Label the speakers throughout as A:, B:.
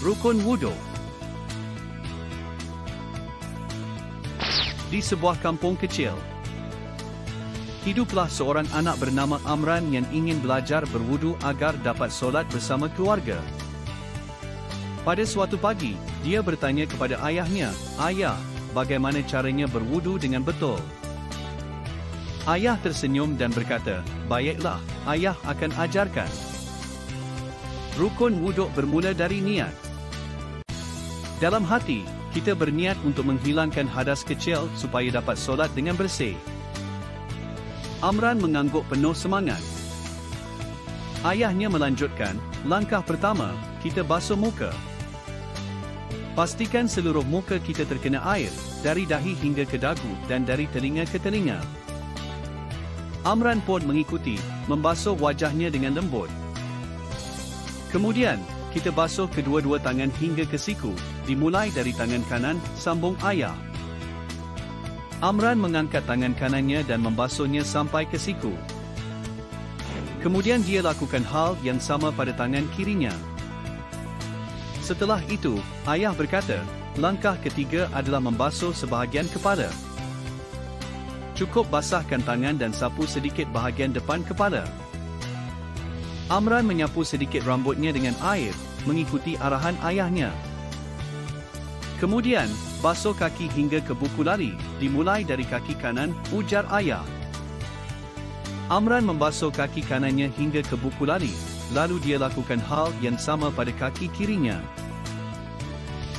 A: Rukun Wudu. Di sebuah kampung kecil, hiduplah seorang anak bernama Amran yang ingin belajar berwudu agar dapat solat bersama keluarga. Pada suatu pagi, dia bertanya kepada ayahnya, "Ayah, bagaimana caranya berwudu dengan betul?" Ayah tersenyum dan berkata, "Baiklah, ayah akan ajarkan." Rukun wudu bermula dari niat. Dalam hati, kita berniat untuk menghilangkan hadas kecil supaya dapat solat dengan bersih. Amran mengangguk penuh semangat. Ayahnya melanjutkan, "Langkah pertama, kita basuh muka. Pastikan seluruh muka kita terkena air, dari dahi hingga ke dagu dan dari telinga ke telinga." Amran pun mengikuti, membasuh wajahnya dengan lembut. Kemudian, kita basuh kedua-dua tangan hingga ke siku, dimulai dari tangan kanan, sambung ayah. Amran mengangkat tangan kanannya dan membasuhnya sampai ke siku. Kemudian dia lakukan hal yang sama pada tangan kirinya. Setelah itu, ayah berkata, langkah ketiga adalah membasuh sebahagian kepala. Cukup basahkan tangan dan sapu sedikit bahagian depan kepala. Amran menyapu sedikit rambutnya dengan air, mengikuti arahan ayahnya. Kemudian, basuh kaki hingga ke buku lari, dimulai dari kaki kanan, ujar ayah. Amran membasuh kaki kanannya hingga ke buku lari, lalu dia lakukan hal yang sama pada kaki kirinya.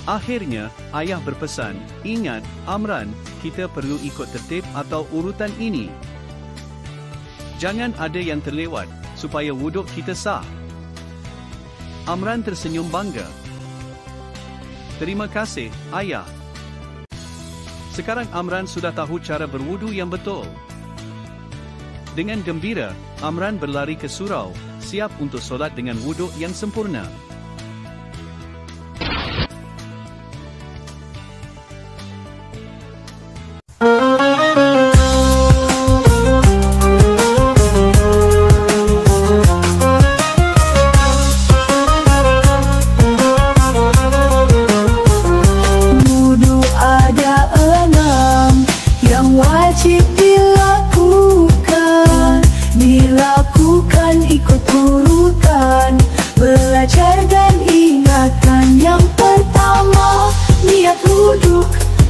A: Akhirnya, ayah berpesan, "Ingat, Amran, kita perlu ikut tertib atau urutan ini. Jangan ada yang terlewat, supaya wuduk kita sah." Amran tersenyum bangga. "Terima kasih, ayah. Sekarang Amran sudah tahu cara berwudu yang betul." Dengan gembira, Amran berlari ke surau, siap untuk solat dengan wuduk yang sempurna.
B: Wudu ada 6 yang wajib dilakukan ikut urutan. Belajar dan ingatkan. Yang pertama, niat wudhu,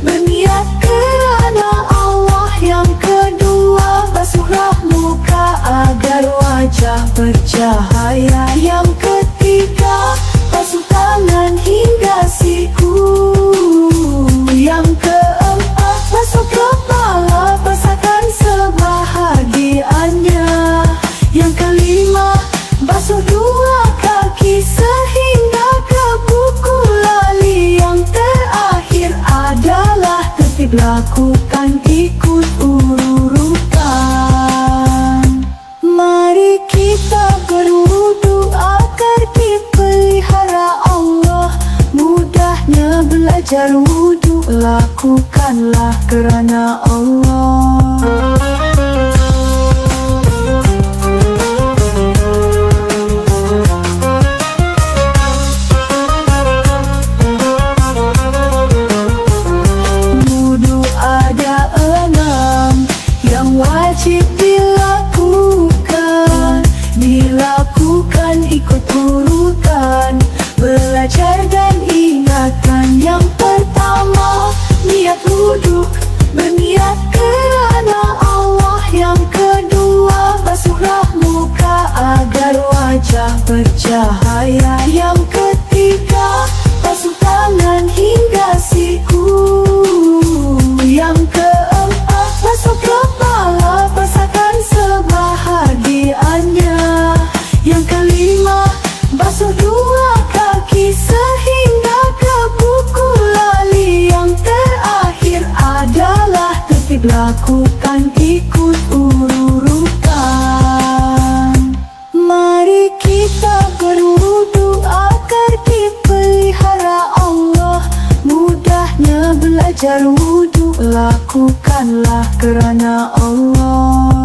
B: berniat kerana Allah. Yang kedua, basuhlah muka agar wajah bercahaya. Yang ketiga, basuh tangan hingga siku. Yang keempat, basuh kepala, basahkan sebahagiannya. Yang kelima, basuh dua kaki sehingga ke buku lali. Yang terakhir adalah tertib, lakukan ikut urutan. Mari kita berwudu agar dipelihara Allah. Mudahnya belajar wudu, lakukanlah kerana Allah. Wajib dilakukan ikut urutan. Belajar dan ingatkan. Yang pertama, niat wudhu, berniat kerana Allah. Yang kedua, basuhlah muka agar wajah bercahaya. Yang ketiga, basuh tangan hingga siku. Yang keempat, basuh kepala, basahkan sebahagiannya. Yang kelima, basuh dua kaki sehingga ke buku lali. Yang terakhir adalah tertib, lakukan ikut urutan. Mari kita berwudu agar dipelihara Allah. Mudahnya belajar wudu, lakukanlah kerana Allah.